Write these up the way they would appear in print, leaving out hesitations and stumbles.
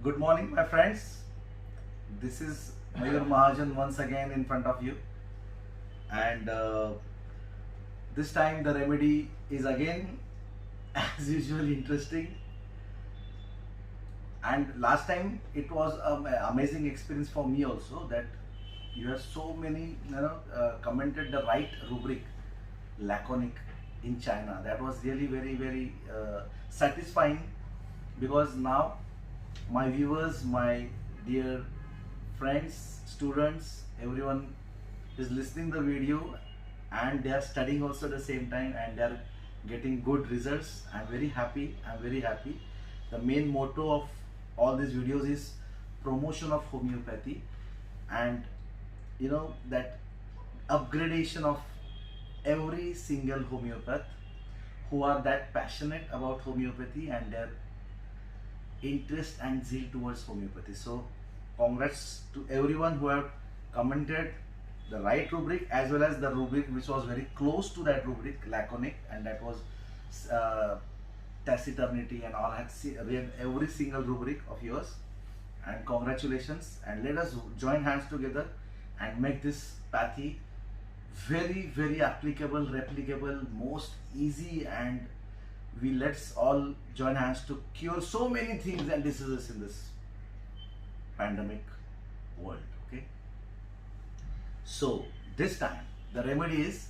Good morning, my friends. This is Mayur Mahajan once again in front of you, and this time the remedy is again, as usual, interesting. And last time it was an amazing experience for me also that you have so many, commented the right rubric, laconic in China. That was really very satisfying because now my viewers, my dear friends, students, everyone is listening the video and they are studying also at the same time and they are getting good results. I'm very happy. I'm very happy. The main motto of all these videos is promotion of homeopathy, and that upgradation of every single homeopath who are that passionate about homeopathy and their interest and zeal towards homeopathy. So congrats to everyone who have commented the right rubric as well as the rubric which was very close to that rubric, laconic, and that was taciturnity and all. I had read every single rubric of yours, and congratulations, and let us join hands together and make this pathy very applicable, replicable, most easy, and we let's all join hands to cure so many things and diseases in this pandemic world. Okay, so this time the remedy is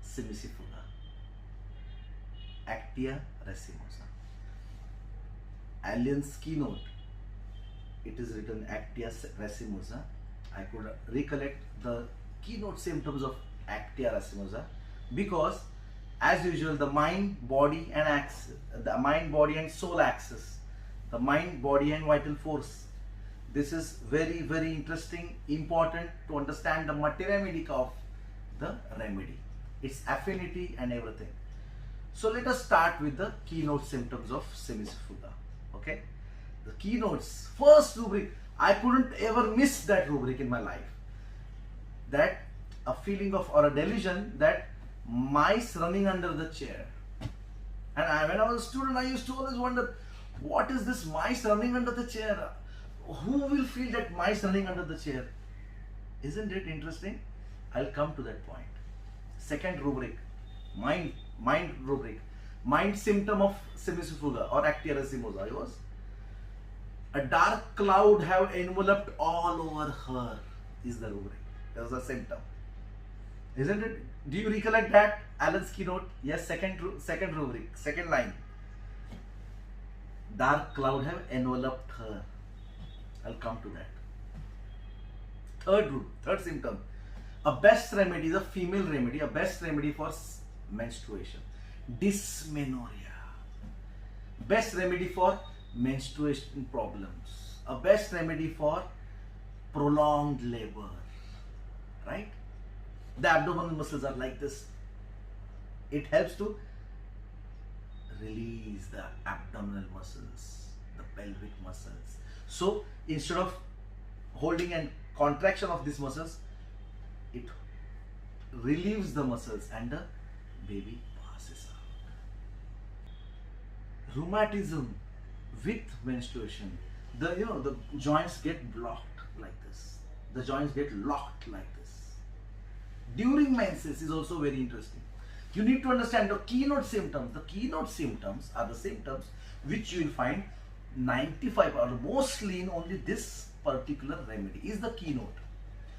Simicifuga, Actia racemosa. Alien's keynote, it is written Actia racemosa. I could recollect the keynote symptoms of Actia racemosa because, as usual, the mind, body, and axis, the mind, body, and soul axis, the mind, body, and vital force. This is very interesting, important to understand the materia medica of the remedy, its affinity, and everything. So let us start with the keynote symptoms of Simicifuga. Okay, the keynotes, first rubric. I couldn't ever miss that rubric in my life. That a feeling of or a delusion that mice running under the chair. And when I was a student, I used to always wonder, what is this mice running under the chair? Who will feel that mice running under the chair? Isn't it interesting? I'll come to that point. Second rubric, mind rubric. Mind symptom of Simicifuga or Actia racemosa was a dark cloud have enveloped all over her is the rubric. That was a symptom. Isn't it? Do you recollect that? Allen's keynote? Yes, second rubric, second line. Dark cloud have enveloped her. I'll come to that. Third symptom. A best remedy is a female remedy, a best remedy for menstruation. Dysmenorrhea. Best remedy for menstruation problems. A best remedy for prolonged labor. Right? The abdominal muscles are like this. It helps to release the abdominal muscles, the pelvic muscles. So instead of holding and contraction of these muscles, it relieves the muscles and the baby passes out. Rheumatism with menstruation. The joints get blocked like this. The joints get locked like this. During menses is also very interesting. You need to understand the keynote symptoms. The keynote symptoms are the symptoms which you will find 95 or mostly in only this particular remedy is the keynote.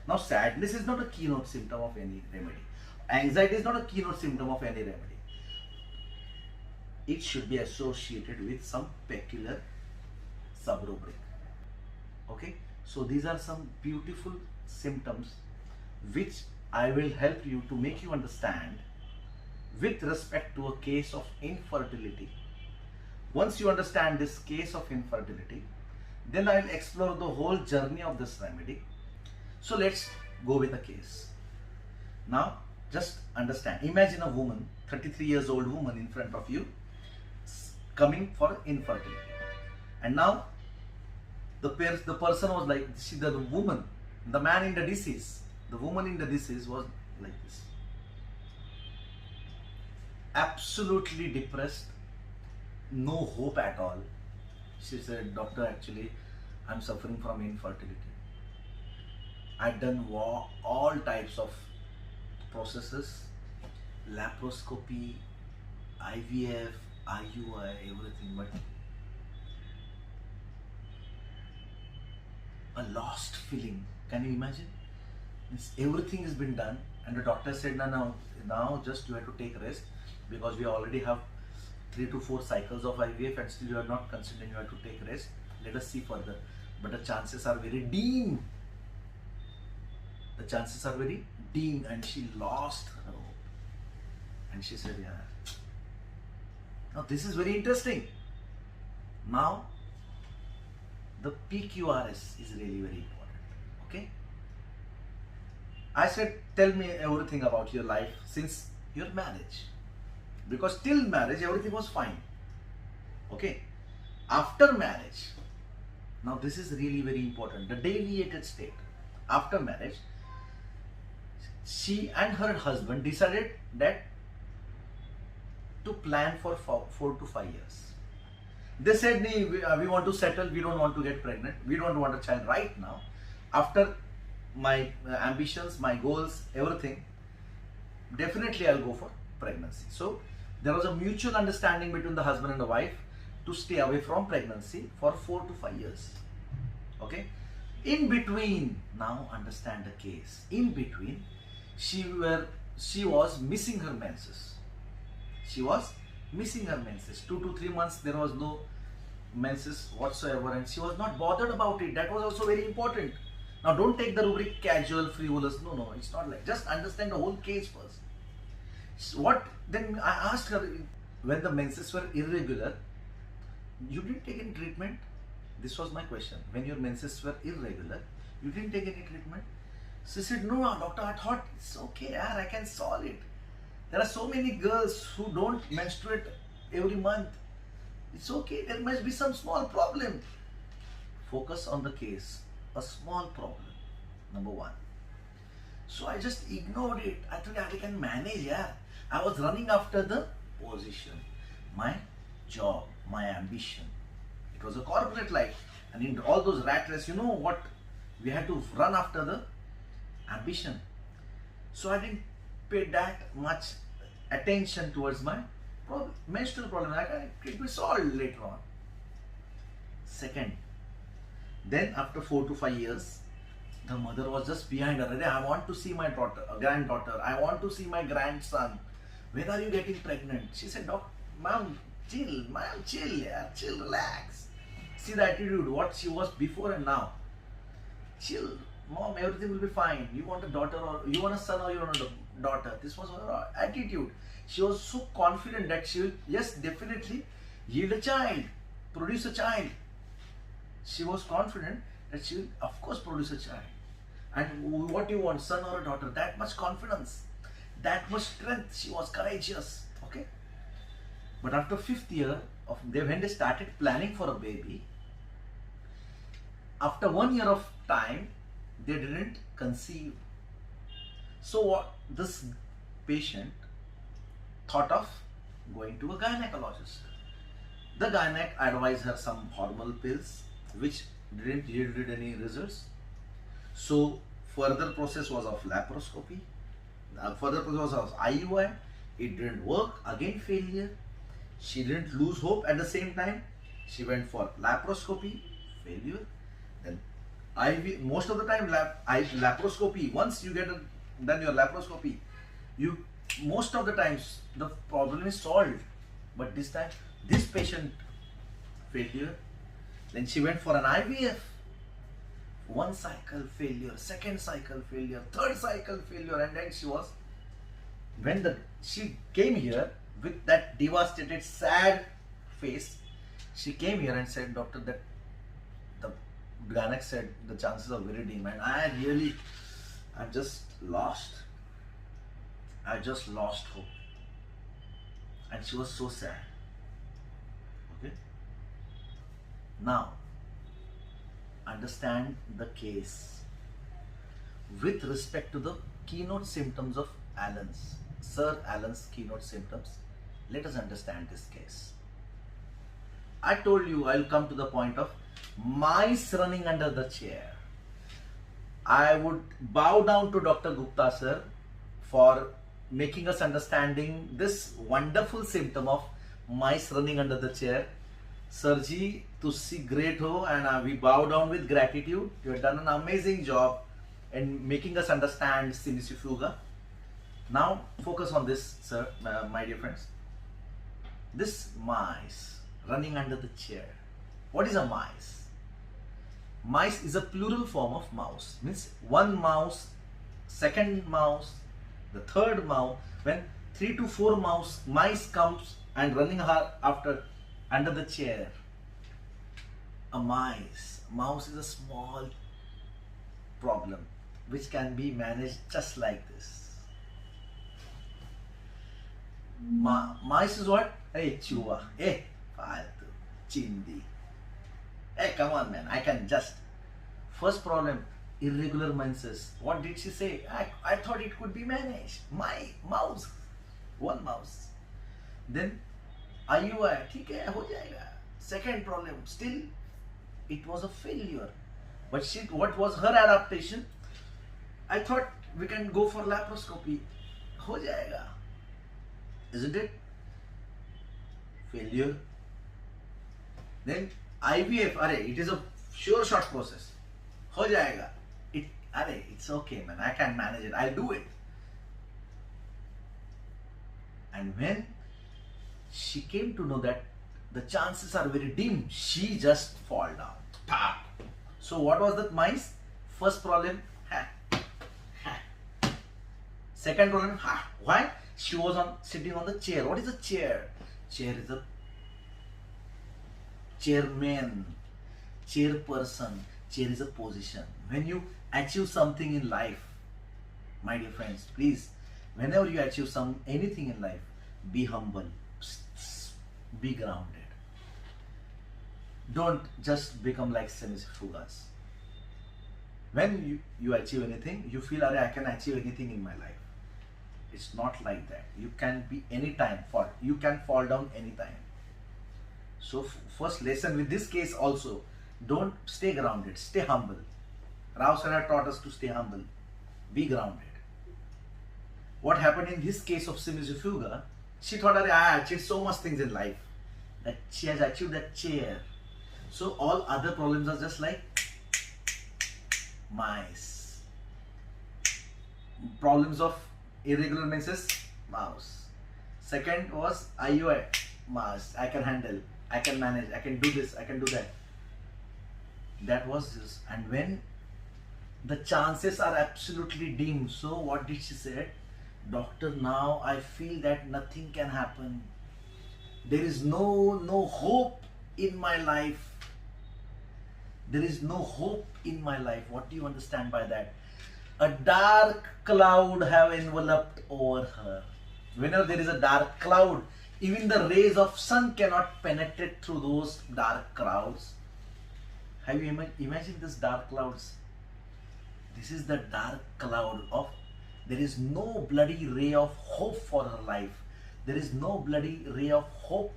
Now sadness is not a keynote symptom of any remedy. Anxiety is not a keynote symptom of any remedy. It should be associated with some peculiar subrubric. Okay, so these are some beautiful symptoms which I will help you to make you understand with respect to a case of infertility. Once you understand this case of infertility, then I will explore the whole journey of this remedy. So let's go with a case. Now just understand, imagine a woman, 33 years old woman in front of you coming for infertility, and now the person was like, the woman, the man in the disease, the woman in the disease was like this, absolutely depressed, no hope at all, She said, doctor, actually, I'm suffering from infertility. I've done all types of processes, laparoscopy, IVF, IUI, everything, but a lost feeling. Can you imagine? Everything has been done, and the doctor said, no, now just you have to take rest because we already have 3 to 4 cycles of IVF and still you are not considering, you have to take rest. Let us see further. But the chances are very dim. The chances are very dim, and she lost her hope. And she said, yeah. Now this is very interesting. Now the PQRS is really very important. Okay. I said, tell me everything about your life since your marriage. Because till marriage, everything was fine. Okay. After marriage, now this is really very important. The deviated state. After marriage, she and her husband decided that to plan for 4 to 5 years. They said, we want to settle, we don't want to get pregnant, we don't want a child right now. After my ambitions, my goals, everything, definitely I'll go for pregnancy. So there was a mutual understanding between the husband and the wife to stay away from pregnancy for 4 to 5 years. Okay. In between, now understand the case. In between, she was missing her menses. She was missing her menses. 2 to 3 months there was no menses whatsoever, and she was not bothered about it. That was also very important. Now don't take the rubric casual, frivolous. No, it's not like. Just understand the whole case first. So then I asked her, when the menses were irregular, you didn't take any treatment? This was my question. When your menses were irregular, you didn't take any treatment? She said, no, doctor, I thought it's okay, I can solve it. There are so many girls who don't menstruate every month. It's okay, there must be some small problem. Focus on the case. A small problem, number one. So I just ignored it. I thought I can manage, yeah. I was running after the position, my job, my ambition. It was a corporate life. And in all those rat race, you know what? We had to run after the ambition. So I didn't pay that much attention towards my menstrual problem. It will be solved later on. Second, then after 4 to 5 years, the mother was just behind her. I want to see my granddaughter. I want to see my grandson. When are you getting pregnant? She said, ma'am, chill, yeah, chill, relax. See the attitude, what she was before and now. Chill, mom, everything will be fine. You want a daughter, or you want a son, or you want a daughter. This was her attitude. She was so confident that she will, yes, definitely yield a child, produce a child. She was confident that she will, of course, produce a child. And what you want, son or a daughter, that much confidence, that much strength. She was courageous. Okay. But after 5th year when they started planning for a baby, after 1 year of time, they didn't conceive. So what this patient thought of going to a gynecologist. The gynaec advised her some hormonal pills which didn't yield any results. So further process was of laparoscopy. Further process was of IUI. It didn't work. Again failure. She didn't lose hope. At the same time, she went for laparoscopy. Failure. Then IV. Most of the time, laparoscopy. Once you get done your laparoscopy, most of the times the problem is solved. But this time, this patient failure. Then she went for an IVF. 1 cycle failure, 2nd cycle failure, 3rd cycle failure, and then she came here with that devastated, sad face. She came here and said, doctor, that the gynaec said the chances are very dim, and I'm just lost. I just lost hope. And she was so sad. Okay. Now, understand the case with respect to the keynote symptoms of Sir Alan's keynote symptoms. Let us understand this case. I told you I'll come to the point of mice running under the chair. I would bow down to Dr. Gupta sir for making us understanding this wonderful symptom of mice running under the chair. Sir ji, to see great ho, and we bow down with gratitude. You have done an amazing job in making us understand Cimicifuga. Now focus on this, sir, my dear friends. This mice running under the chair. What is a mice? Mice is a plural form of mouse. Means one mouse, second mouse, the third mouse. When 3 to 4 mice comes and running after under the chair. A mouse is a small problem which can be managed just like this. Mice is what? Hey chuva, hey faltu, chindi. Hey, come on man, I can just. First problem, irregular menses. What did she say? I thought it could be managed. My mouse, one mouse. Then IUI, ठीक है हो जाएगा. Second problem, still it was a failure. But what was her adaptation? I thought we can go for laparoscopy. हो जाएगा. Isn't it? Failure. Then IVF, it is a sure shot process. हो जाएगा. It's okay man, I can manage it. I'll do it. And when she came to know that the chances are very dim, she just fall down. So what was that mice? First problem, second problem, why? She was sitting on the chair. What is a chair? Chair is a chairman, chairperson. Chair is a position. When you achieve something in life, my dear friends, please, whenever you achieve anything in life, be humble, be grounded. Don't just become like Cimicifugas. When you achieve anything, you feel, I can achieve anything in my life. It's not like that. You can be anytime you can fall down anytime. So first lesson with this case also, don't stay grounded, stay humble. Rao sir had taught us to stay humble, be grounded. What happened in this case of Cimicifuga, she thought, I achieved so much things in life that she has achieved that chair. So all other problems are just like mice. Problems of irregular menses, mouse. Second was IUI, mouse. I can handle, I can manage, I can do this, I can do that. That was this. And when the chances are absolutely dim, so what did she say? Doctor, now I feel that nothing can happen. There is no hope in my life. There is no hope in my life. What do you understand by that? A dark cloud have enveloped over her. Whenever there is a dark cloud, even the rays of sun cannot penetrate through those dark clouds. Have you imagined this dark clouds? This is the dark cloud of, there is no bloody ray of hope for her life. There is no bloody ray of hope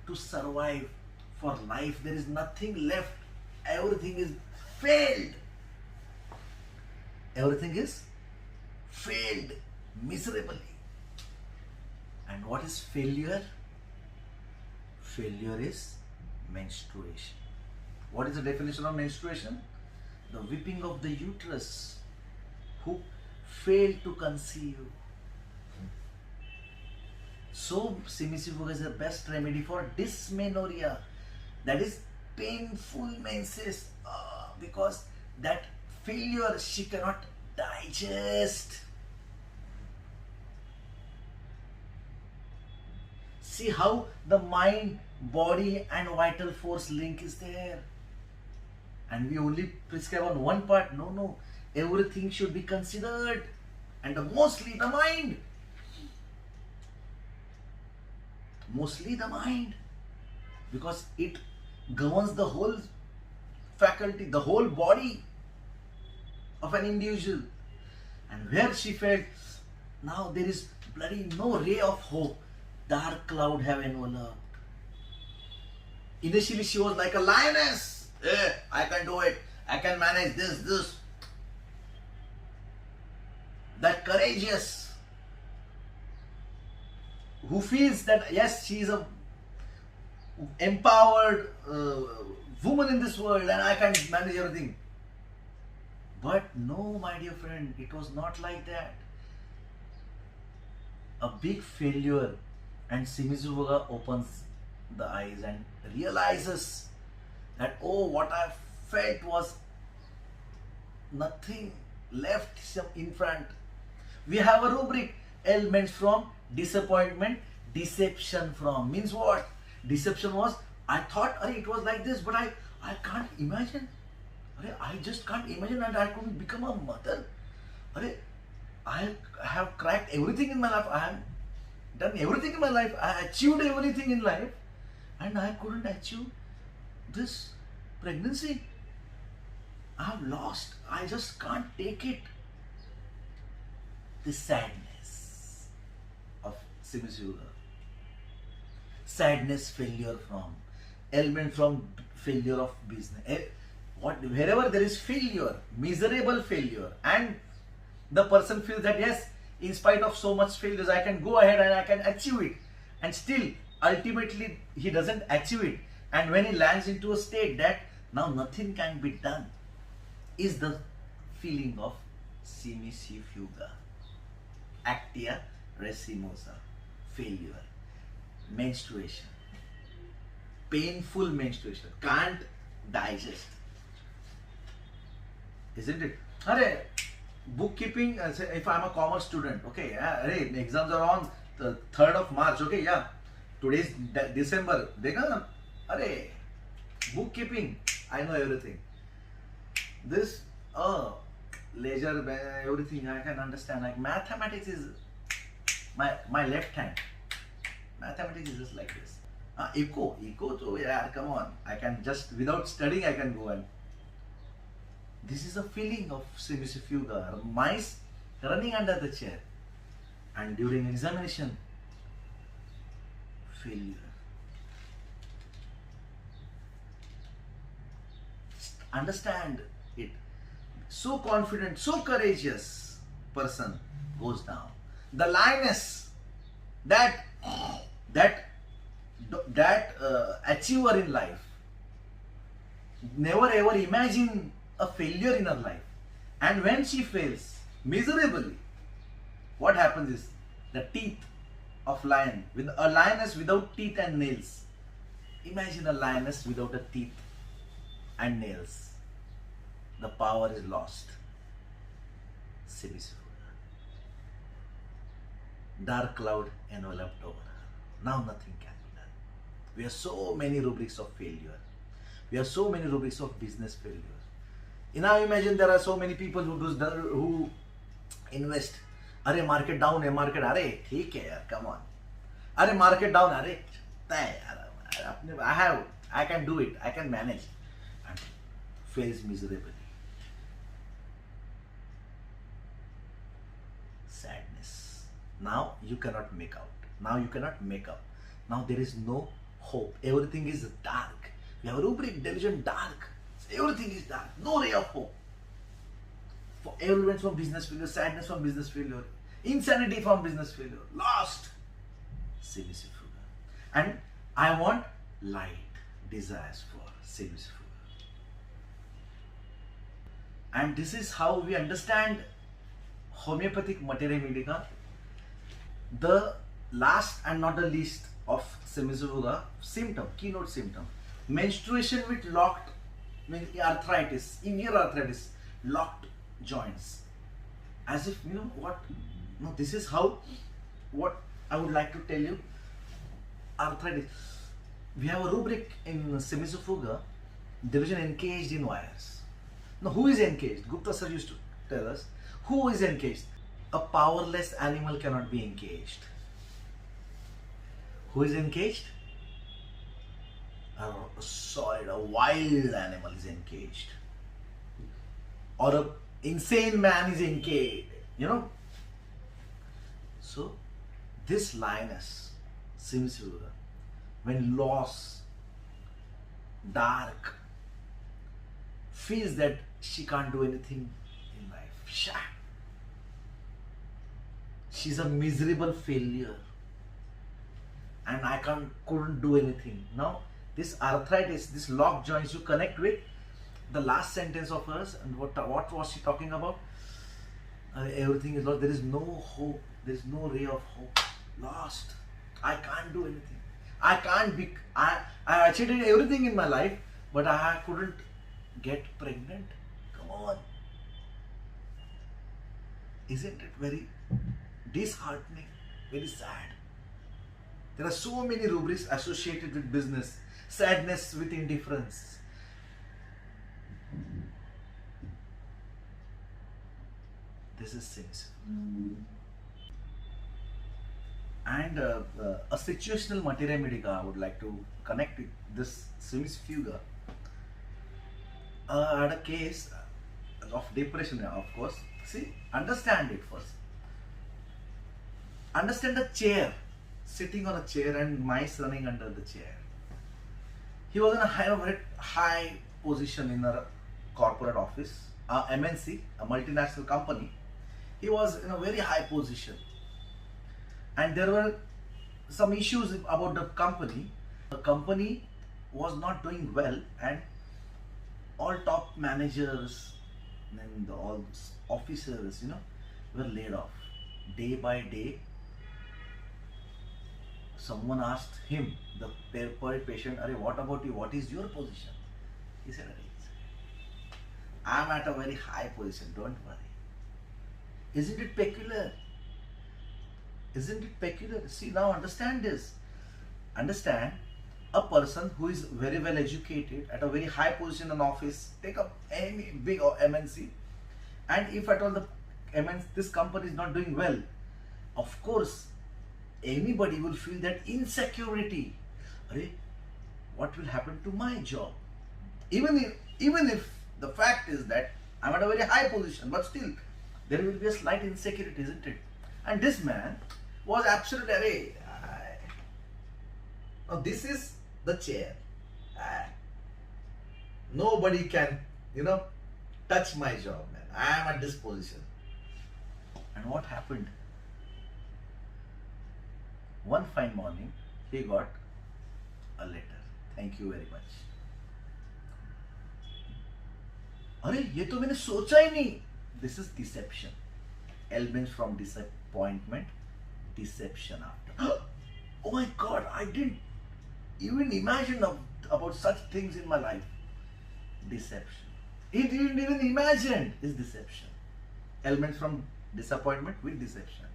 to survive for life. There is nothing left. Everything is failed. Everything is failed miserably. And what is failure? Failure is menstruation. What is the definition of menstruation? The weeping of the uterus who failed to conceive. So Cimicifuga is the best remedy for dysmenorrhea, that is painful menses, because that failure she cannot digest. See how the mind, body and vital force link is there. And we only prescribe on one part. No. Everything should be considered. And mostly the mind. Mostly the mind. Because it governs the whole faculty, the whole body of an individual. And where she felt, now there is bloody no ray of hope. Dark cloud have enveloped. Initially, she was like a lioness. I can do it. I can manage this. That courageous, who feels that yes, she is a empowered woman in this world and I can manage everything. But no, my dear friend, it was not like that. A big failure, and Shimizu Fuga opens the eyes and realizes that, oh, what I felt was nothing left in front. We have a rubric, elements from disappointment, deception from. Means what? Deception was, I thought it was like this, but I can't imagine. I just can't imagine that I couldn't become a mother. I have cracked everything in my life. I have done everything in my life. I achieved everything in life. And I couldn't achieve this pregnancy. I have lost. I just can't take it. The sadness of Shimizu Fuga. Sadness, failure from. Element from failure of business. Wherever there is failure, miserable failure, and the person feels that yes, in spite of so much failures, I can go ahead and I can achieve it. And still, ultimately, he doesn't achieve it. And when he lands into a state that now nothing can be done, is the feeling of Shimizu Fuga. Actia racemosa. Failure. Menstruation. Painful menstruation. Can't digest. Isn't it? Bookkeeping, if I'm a commerce student, okay, exams are on the 3rd of March, okay, yeah. Today's December. Dekha, bookkeeping, I know everything. This, ledger, everything I can understand. Like mathematics is my left hand. Mathematics is just like this. Eco, so yeah, come on. I can just, without studying, I can go and. This is a feeling of Shimizu Fuga. Mice running under the chair. And during examination, failure. Understand it. So confident, so courageous person goes down. The lioness, that achiever in life, never ever imagine a failure in her life. And when she fails miserably, what happens is the teeth of lion, with a lioness without teeth and nails. Imagine a lioness without a teeth and nails. The power is lost. Shimizu Fuga. Dark cloud enveloped over her. Now nothing can be done. We have so many rubrics of failure. We have so many rubrics of business failure. Now imagine there are so many people who invest. Market down, market, ठीक है यार, come on. Market down, I can do it, I can manage. And fails miserably. Sadness. Now you cannot make out. Now you cannot make up. Now there is no hope. Everything is dark. We have a rubric, division dark. Everything is dark. No ray of hope. For elements from business failure, sadness from business failure, insanity from business failure, lost. Shimizu Fuga. And I want light desires for Shimizu Fuga. And this is how we understand homeopathic materia medica. The last and not the least of Shimizu Fuga symptom, keynote symptom, menstruation with locked, arthritis, severe arthritis, locked joints. As if, what? No, this is how, what I would like to tell you. Arthritis. We have a rubric in Shimizu Fuga, division encaged in wires. Now, who is encaged? Gupta sir used to tell us. Who is encaged? A powerless animal cannot be encaged. Who is encaged? A solid, a wild animal is encaged. Or an insane man is encaged. So, this lioness, Shimizu Fuga, when loss dark, feels that she can't do anything in life. She's a miserable failure and I couldn't do anything. Now, this arthritis, this lock joints, you connect with the last sentence of hers, and what was she talking about? Everything is lost. There is no hope. There is no ray of hope. Lost. I can't do anything. I can't be. I achieved everything in my life, but I couldn't get pregnant. Come on. Isn't it very disheartening? Very sad. There are so many rubrics associated with business. Sadness with indifference. This is sins. And a situational materia medica I would like to connect with this Simis Fuga. I had a case of depression, of course. See, understand it first. Understand the chair, sitting on a chair and mice running under the chair. He was in a very high position in a corporate office, a MNC, a multinational company. He was in a very high position. And there were some issues about the company. The company was not doing well and all top managers and all officers, were laid off. Day by day, someone asked him, the patient, what about you? What is your position? He said, I'm at a very high position, don't worry. Isn't it peculiar? Isn't it peculiar? See, now understand this. Understand, a person who is very well educated at a very high position in an office, take up any big MNC, and if at all this company is not doing well, of course, anybody will feel that insecurity. What will happen to my job? Even if the fact is that I'm at a very high position, but still there will be a slight insecurity, isn't it? And this man was absolutely now this is the chair. Nobody can, touch my job, man. I am at this position. And what happened? One fine morning, he got a letter. Thank you very much. अरे ये तो मैंने सोचा ही नहीं. This is deception. Elements from disappointment, deception after. Oh my God, I didn't even imagine about such things in my life. Deception. He didn't even imagine is deception. Elements from disappointment with deception.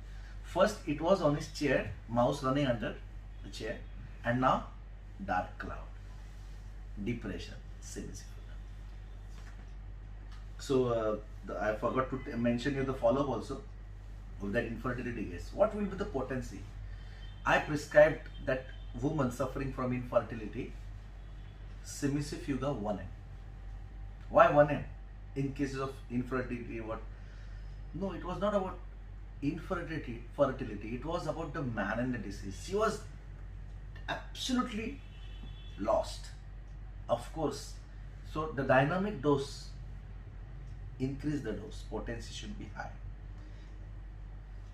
First, it was on his chair, mouse running under the chair, and now dark cloud, depression, severe. So I forgot to mention you the follow-up also of that infertility case. What will be the potency? I prescribed that woman suffering from infertility Semicifuga 1N. Why 1N? In cases of infertility, what? No, it was not about infertility. It was about the man and the disease. She was absolutely lost. Of course. So the dynamic dose, increase the dose. Potency should be high.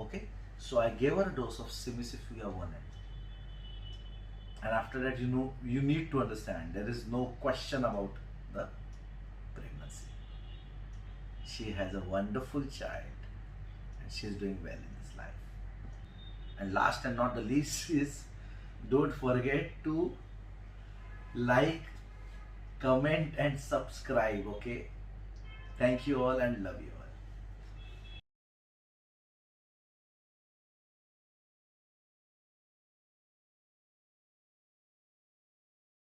Okay. So I gave her a dose of Semicifuga 1N. And after that, you need to understand, there is no question about the pregnancy. She has a wonderful child and she is doing well in this life. And last and not the least is, don't forget to like, comment and subscribe. Okay. Thank you all and love you.